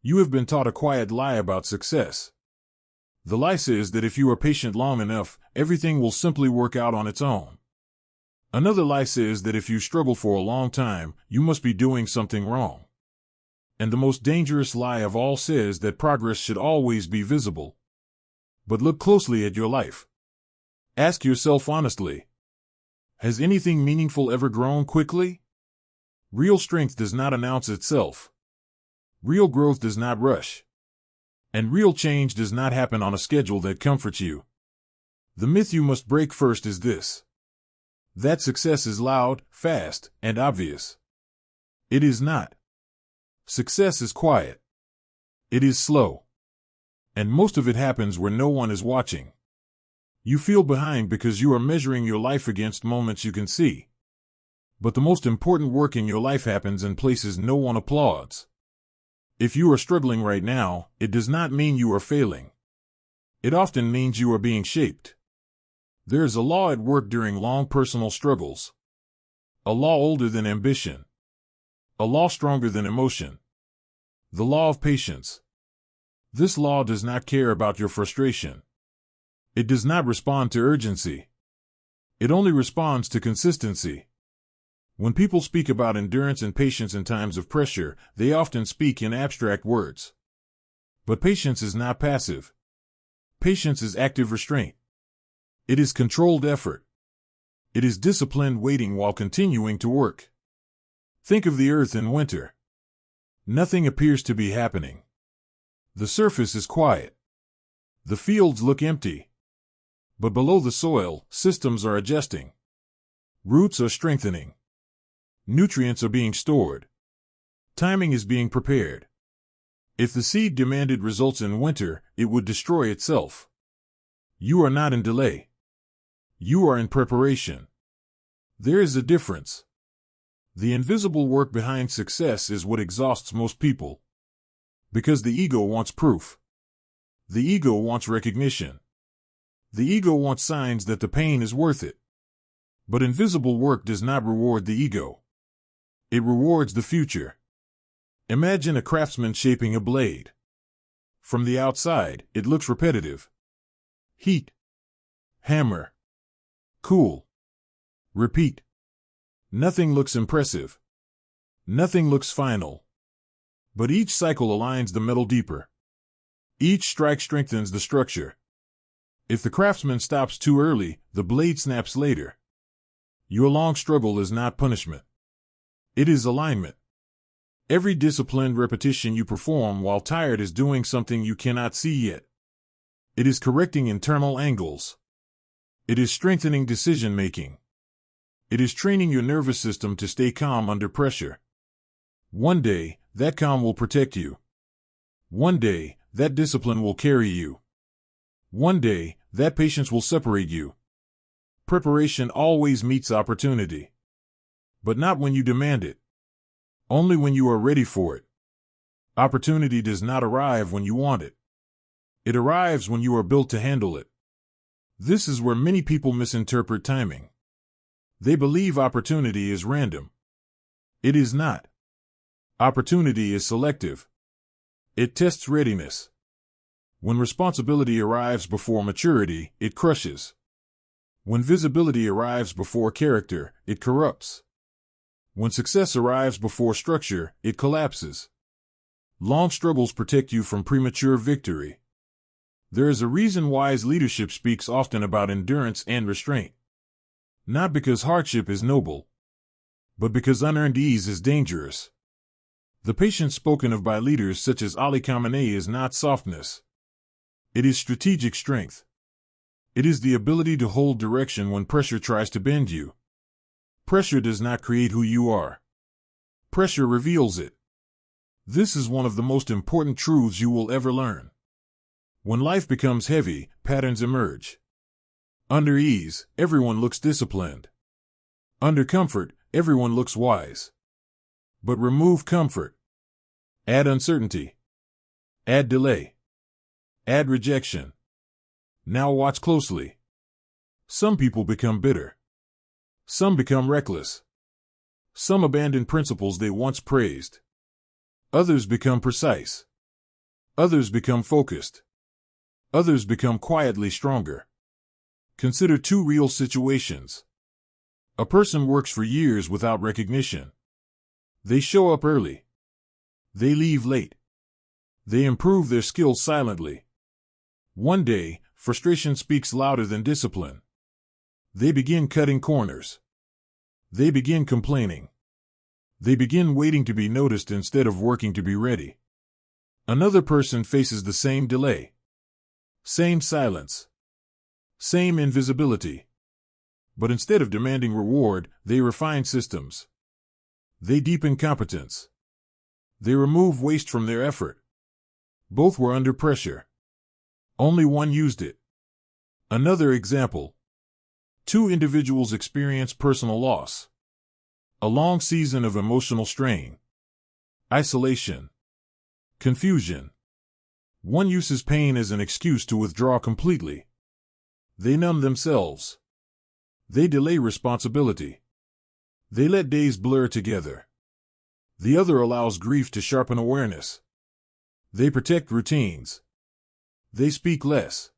You have been taught a quiet lie about success. The lie says that if you are patient long enough, everything will simply work out on its own. Another lie says that if you struggle for a long time, you must be doing something wrong. And the most dangerous lie of all says that progress should always be visible. But look closely at your life. Ask yourself honestly, has anything meaningful ever grown quickly? Real strength does not announce itself. Real growth does not rush. And real change does not happen on a schedule that comforts you. The myth you must break first is this: that success is loud, fast, and obvious. It is not. Success is quiet. It is slow. And most of it happens where no one is watching. You feel behind because you are measuring your life against moments you can see. But the most important work in your life happens in places no one applauds. If you are struggling right now, it does not mean you are failing. It often means you are being shaped. There is a law at work during long personal struggles. A law older than ambition. A law stronger than emotion. The law of patience. This law does not care about your frustration. It does not respond to urgency. It only responds to consistency. When people speak about endurance and patience in times of pressure, they often speak in abstract words. But patience is not passive. Patience is active restraint. It is controlled effort. It is disciplined waiting while continuing to work. Think of the earth in winter. Nothing appears to be happening. The surface is quiet. The fields look empty. But below the soil, systems are adjusting. Roots are strengthening. Nutrients are being stored. Timing is being prepared. If the seed demanded results in winter, it would destroy itself. You are not in delay. You are in preparation. There is a difference. The invisible work behind success is what exhausts most people. Because the ego wants proof. The ego wants recognition. The ego wants signs that the pain is worth it. But invisible work does not reward the ego. It rewards the future. Imagine a craftsman shaping a blade. From the outside, it looks repetitive. Heat. Hammer. Cool. Repeat. Nothing looks impressive. Nothing looks final. But each cycle aligns the metal deeper. Each strike strengthens the structure. If the craftsman stops too early, the blade snaps later. Your long struggle is not punishment. It is alignment. Every disciplined repetition you perform while tired is doing something you cannot see yet. It is correcting internal angles. It is strengthening decision-making. It is training your nervous system to stay calm under pressure. One day, that calm will protect you. One day, that discipline will carry you. One day, that patience will separate you. Preparation always meets opportunity. But not when you demand it. Only when you are ready for it. Opportunity does not arrive when you want it. It arrives when you are built to handle it. This is where many people misinterpret timing. They believe opportunity is random. It is not. Opportunity is selective. It tests readiness. When responsibility arrives before maturity, it crushes. When visibility arrives before character, it corrupts. When success arrives before structure, it collapses. Long struggles protect you from premature victory. There is a reason wise leadership speaks often about endurance and restraint. Not because hardship is noble, but because unearned ease is dangerous. The patience spoken of by leaders such as Khamenei is not softness. It is strategic strength. It is the ability to hold direction when pressure tries to bend you. Pressure does not create who you are. Pressure reveals it. This is one of the most important truths you will ever learn. When life becomes heavy, patterns emerge. Under ease, everyone looks disciplined. Under comfort, everyone looks wise. But remove comfort. Add uncertainty. Add delay. Add rejection. Now watch closely. Some people become bitter. Some become reckless. Some abandon principles they once praised. Others become precise. Others become focused. Others become quietly stronger. Consider two real situations. A person works for years without recognition. They show up early. They leave late. They improve their skills silently. One day, frustration speaks louder than discipline. They begin cutting corners. They begin complaining. They begin waiting to be noticed instead of working to be ready. Another person faces the same delay. Same silence. Same invisibility. But instead of demanding reward, they refine systems. They deepen competence. They remove waste from their effort. Both were under pressure. Only one used it. Another example. Two individuals experience personal loss. A long season of emotional strain. Isolation. Confusion. One uses pain as an excuse to withdraw completely. They numb themselves. They delay responsibility. They let days blur together. The other allows grief to sharpen awareness. They protect routines. They speak less.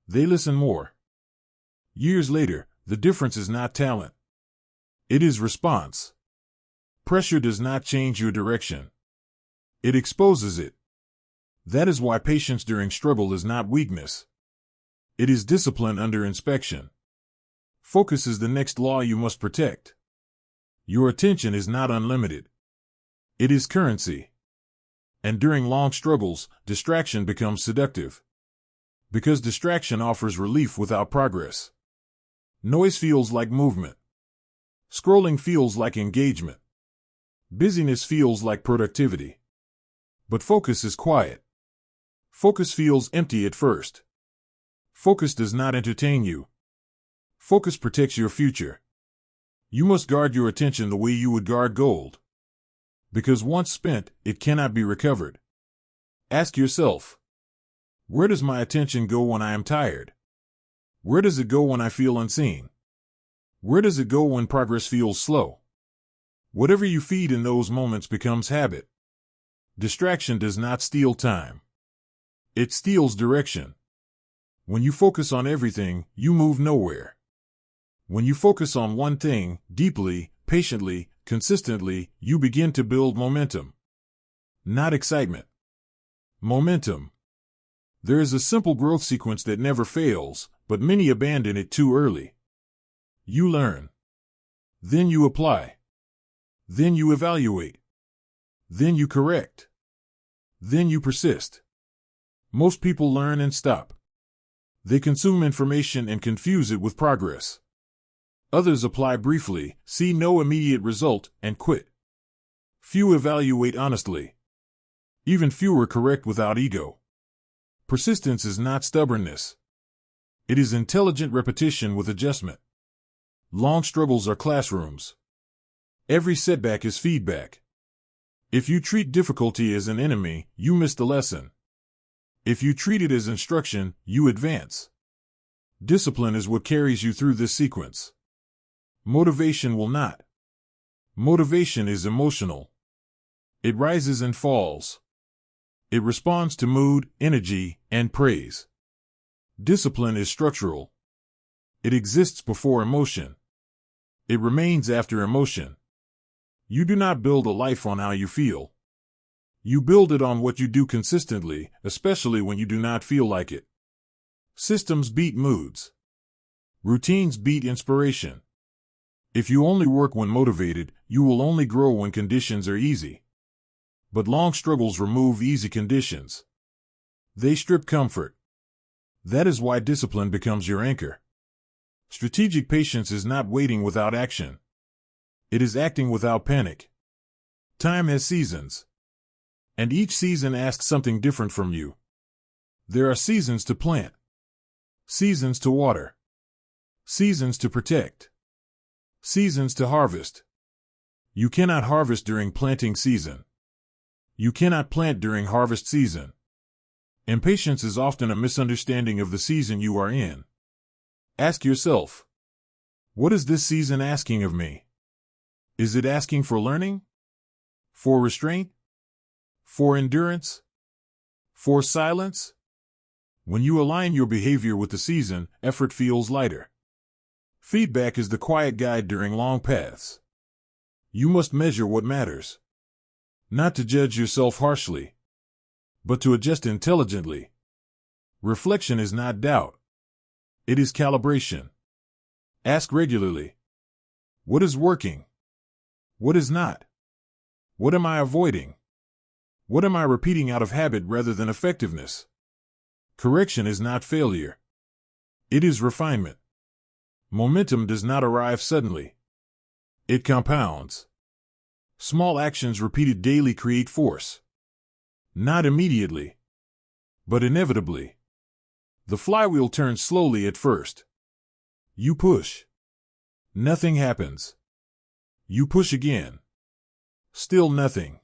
They listen more. Years later, the difference is not talent. It is response. Pressure does not change your direction. It exposes it. That is why patience during struggle is not weakness. It is discipline under inspection. Focus is the next law you must protect. Your attention is not unlimited. It is currency. And during long struggles, distraction becomes seductive. Because distraction offers relief without progress. Noise feels like movement. Scrolling feels like engagement. Busyness feels like productivity. But focus is quiet. Focus feels empty at first. Focus does not entertain you. Focus protects your future. You must guard your attention the way you would guard gold. Because once spent, it cannot be recovered. Ask yourself, where does my attention go when I am tired? Where does it go when I feel unseen? Where does it go when progress feels slow? Whatever you feed in those moments becomes habit. Distraction does not steal time. It steals direction. When you focus on everything, you move nowhere. When you focus on one thing, deeply, patiently, consistently, you begin to build momentum. Not excitement. Momentum. There is a simple growth sequence that never fails, but many abandon it too early. You learn. Then you apply. Then you evaluate. Then you correct. Then you persist. Most people learn and stop. They consume information and confuse it with progress. Others apply briefly, see no immediate result, and quit. Few evaluate honestly. Even fewer correct without ego. Persistence is not stubbornness. It is intelligent repetition with adjustment. Long struggles are classrooms. Every setback is feedback. If you treat difficulty as an enemy, you miss the lesson. If you treat it as instruction, you advance. Discipline is what carries you through this sequence. Motivation will not. Motivation is emotional. It rises and falls. It responds to mood, energy, and praise. Discipline is structural. It exists before emotion. It remains after emotion. You do not build a life on how you feel. You build it on what you do consistently, especially when you do not feel like it. Systems beat moods. Routines beat inspiration. If you only work when motivated, you will only grow when conditions are easy. But long struggles remove easy conditions. They strip comfort. That is why discipline becomes your anchor. Strategic patience is not waiting without action. It is acting without panic. Time has seasons. And each season asks something different from you. There are seasons to plant. Seasons to water. Seasons to protect. Seasons to harvest. You cannot harvest during planting season. You cannot plant during harvest season. Impatience is often a misunderstanding of the season you are in. Ask yourself, what is this season asking of me? Is it asking for learning? For restraint? For endurance? Force silence? When you align your behavior with the season, effort feels lighter. Feedback is the quiet guide during long paths. You must measure what matters. Not to judge yourself harshly, but to adjust intelligently. Reflection is not doubt. It is calibration. Ask regularly. What is working? What is not? What am I avoiding? What am I repeating out of habit rather than effectiveness? Correction is not failure. It is refinement. Momentum does not arrive suddenly. It compounds. Small actions repeated daily create force. Not immediately, but inevitably. The flywheel turns slowly at first. You push. Nothing happens. You push again. Still nothing.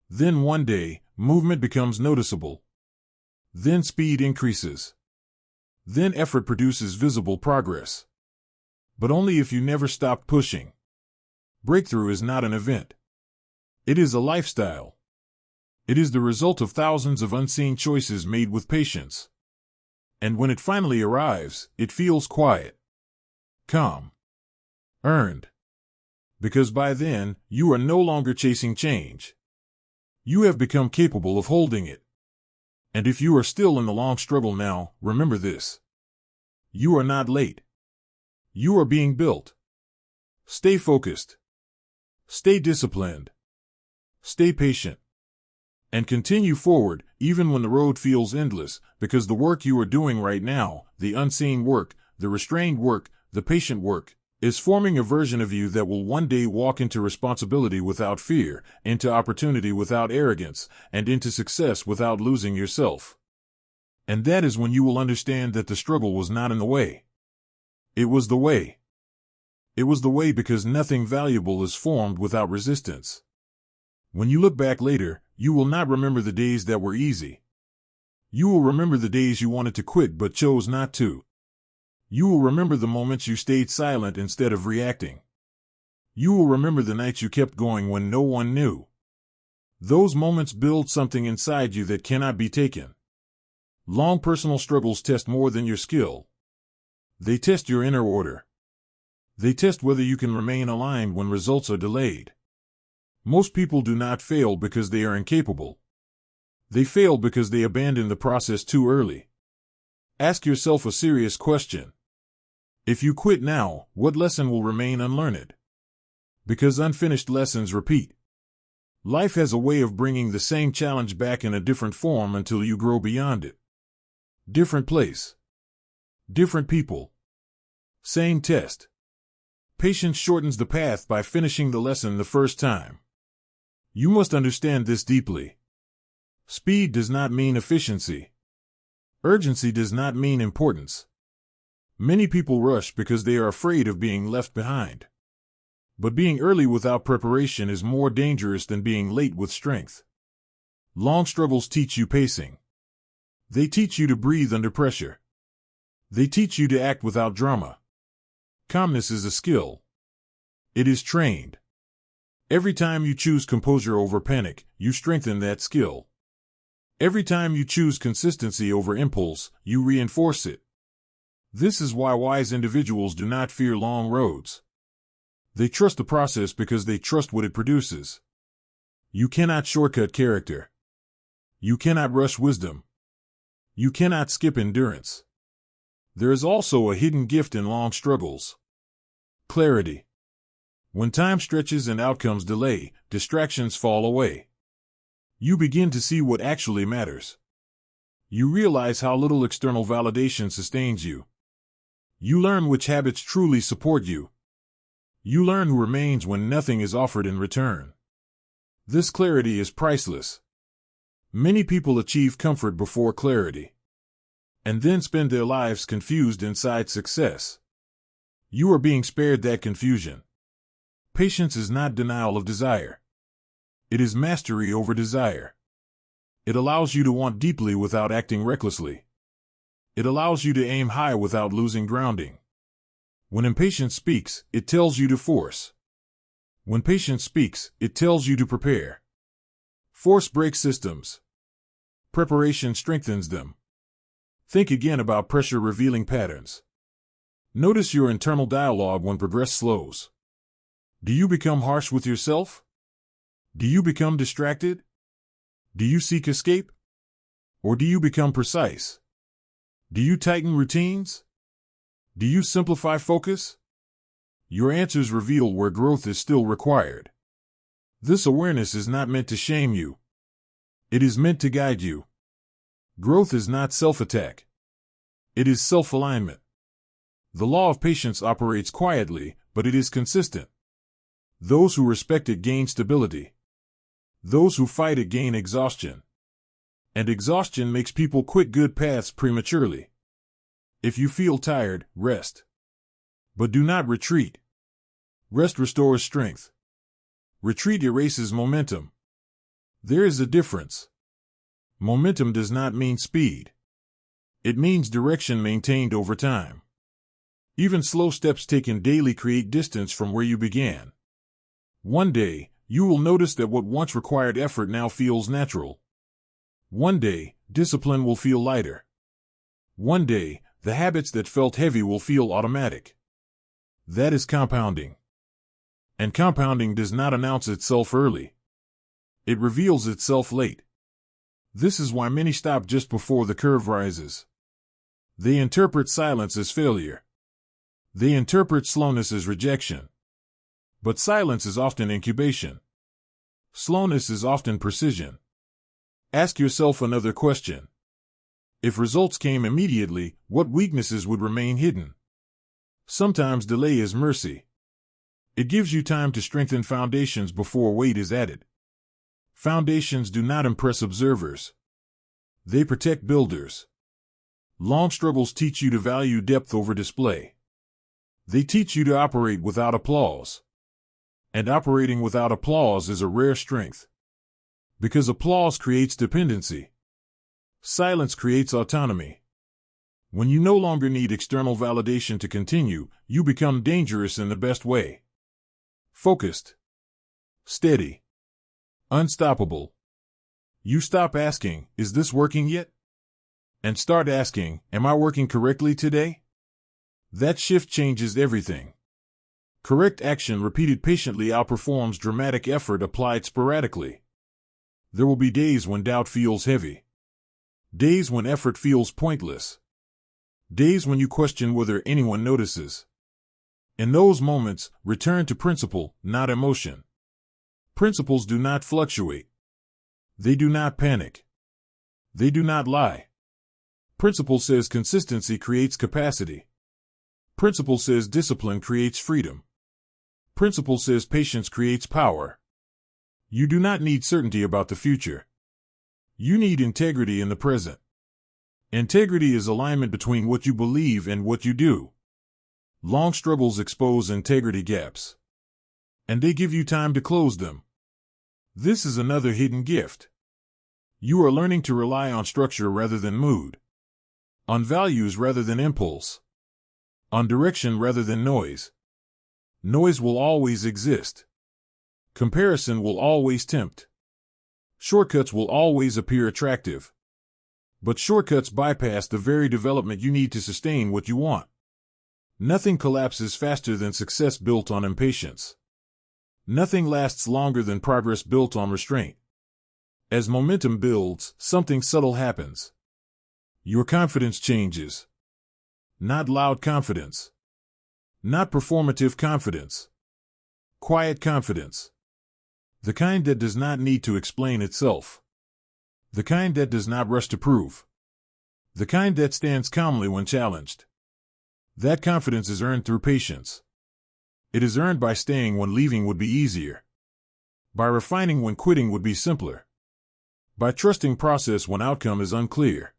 Then one day, movement becomes noticeable. Then speed increases. Then effort produces visible progress. But only if you never stop pushing. Breakthrough is not an event. It is a lifestyle. It is the result of thousands of unseen choices made with patience. And when it finally arrives, it feels quiet, calm, earned. Because by then, you are no longer chasing change. You have become capable of holding it. And if you are still in the long struggle now, remember this. You are not late. You are being built. Stay focused. Stay disciplined. Stay patient. And continue forward, even when the road feels endless, because the work you are doing right now, the unseen work, the restrained work, the patient work, is forming a version of you that will one day walk into responsibility without fear, into opportunity without arrogance, and into success without losing yourself. And that is when you will understand that the struggle was not in the way. It was the way. It was the way because nothing valuable is formed without resistance. When you look back later, you will not remember the days that were easy. You will remember the days you wanted to quit but chose not to. You will remember the moments you stayed silent instead of reacting. You will remember the nights you kept going when no one knew. Those moments build something inside you that cannot be taken. Long personal struggles test more than your skill. They test your inner order. They test whether you can remain aligned when results are delayed. Most people do not fail because they are incapable. They fail because they abandon the process too early. Ask yourself a serious question. If you quit now, what lesson will remain unlearned? Because unfinished lessons repeat. Life has a way of bringing the same challenge back in a different form until you grow beyond it. Different place. Different people. Same test. Patience shortens the path by finishing the lesson the first time. You must understand this deeply. Speed does not mean efficiency. Urgency does not mean importance. Many people rush because they are afraid of being left behind. But being early without preparation is more dangerous than being late with strength. Long struggles teach you pacing. They teach you to breathe under pressure. They teach you to act without drama. Calmness is a skill. It is trained. Every time you choose composure over panic, you strengthen that skill. Every time you choose consistency over impulse, you reinforce it. This is why wise individuals do not fear long roads. They trust the process because they trust what it produces. You cannot shortcut character. You cannot rush wisdom. You cannot skip endurance. There is also a hidden gift in long struggles. Clarity. When time stretches and outcomes delay, distractions fall away. You begin to see what actually matters. You realize how little external validation sustains you. You learn which habits truly support you. You learn who remains when nothing is offered in return. This clarity is priceless. Many people achieve comfort before clarity, and then spend their lives confused inside success. You are being spared that confusion. Patience is not denial of desire. It is mastery over desire. It allows you to want deeply without acting recklessly. It allows you to aim high without losing grounding. When impatience speaks, it tells you to force. When patience speaks, it tells you to prepare. Force breaks systems. Preparation strengthens them. Think again about pressure revealing patterns. Notice your internal dialogue when progress slows. Do you become harsh with yourself? Do you become distracted? Do you seek escape? Or do you become precise? Do you tighten routines? Do you simplify focus? Your answers reveal where growth is still required. This awareness is not meant to shame you. It is meant to guide you. Growth is not self-attack. It is self-alignment. The law of patience operates quietly, but it is consistent. Those who respect it gain stability. Those who fight it gain exhaustion. And exhaustion makes people quit good paths prematurely. If you feel tired, rest. But do not retreat. Rest restores strength. Retreat erases momentum. There is a difference. Momentum does not mean speed. It means direction maintained over time. Even slow steps taken daily create distance from where you began. One day, you will notice that what once required effort now feels natural. One day, discipline will feel lighter. One day, the habits that felt heavy will feel automatic. That is compounding. And compounding does not announce itself early. It reveals itself late. This is why many stop just before the curve rises. They interpret silence as failure. They interpret slowness as rejection. But silence is often incubation. Slowness is often precision. Ask yourself another question. If results came immediately, what weaknesses would remain hidden? Sometimes delay is mercy. It gives you time to strengthen foundations before weight is added. Foundations do not impress observers. They protect builders. Long struggles teach you to value depth over display. They teach you to operate without applause. And operating without applause is a rare strength. Because applause creates dependency. Silence creates autonomy. When you no longer need external validation to continue, you become dangerous in the best way. Focused. Steady. Unstoppable. You stop asking, is this working yet? And start asking, am I working correctly today? That shift changes everything. Correct action repeated patiently outperforms dramatic effort applied sporadically. There will be days when doubt feels heavy. Days when effort feels pointless. Days when you question whether anyone notices. In those moments, return to principle, not emotion. Principles do not fluctuate. They do not panic. They do not lie. Principle says consistency creates capacity. Principle says discipline creates freedom. Principle says patience creates power. You do not need certainty about the future. You need integrity in the present. Integrity is alignment between what you believe and what you do. Long struggles expose integrity gaps. And they give you time to close them. This is another hidden gift. You are learning to rely on structure rather than mood. On values rather than impulse. On direction rather than noise. Noise will always exist. Comparison will always tempt. Shortcuts will always appear attractive. But shortcuts bypass the very development you need to sustain what you want. Nothing collapses faster than success built on impatience. Nothing lasts longer than progress built on restraint. As momentum builds, something subtle happens. Your confidence changes. Not loud confidence. Not performative confidence. Quiet confidence. The kind that does not need to explain itself. The kind that does not rush to prove. The kind that stands calmly when challenged. That confidence is earned through patience. It is earned by staying when leaving would be easier. By refining when quitting would be simpler. By trusting process when outcome is unclear.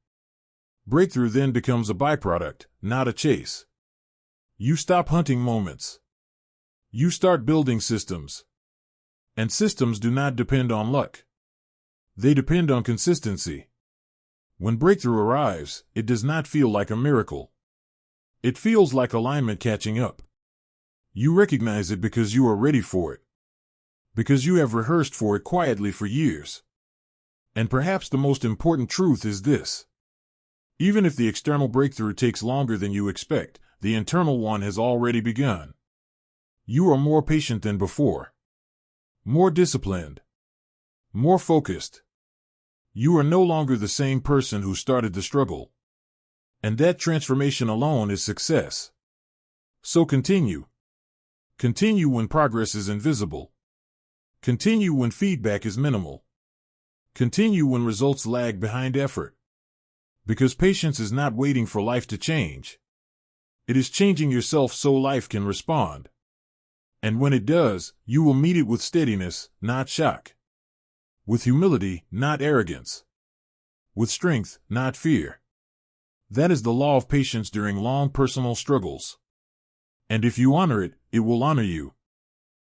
Breakthrough then becomes a byproduct, not a chase. You stop hunting moments. You start building systems. And systems do not depend on luck. They depend on consistency. When breakthrough arrives, it does not feel like a miracle. It feels like alignment catching up. You recognize it because you are ready for it. Because you have rehearsed for it quietly for years. And perhaps the most important truth is this. Even if the external breakthrough takes longer than you expect, the internal one has already begun. You are more patient than before, more disciplined, more focused. You are no longer the same person who started the struggle. And that transformation alone is success. So continue. Continue when progress is invisible. Continue when feedback is minimal. Continue when results lag behind effort. Because patience is not waiting for life to change. It is changing yourself so life can respond. And when it does, you will meet it with steadiness, not shock. With humility, not arrogance. With strength, not fear. That is the law of patience during long personal struggles. And if you honor it, it will honor you.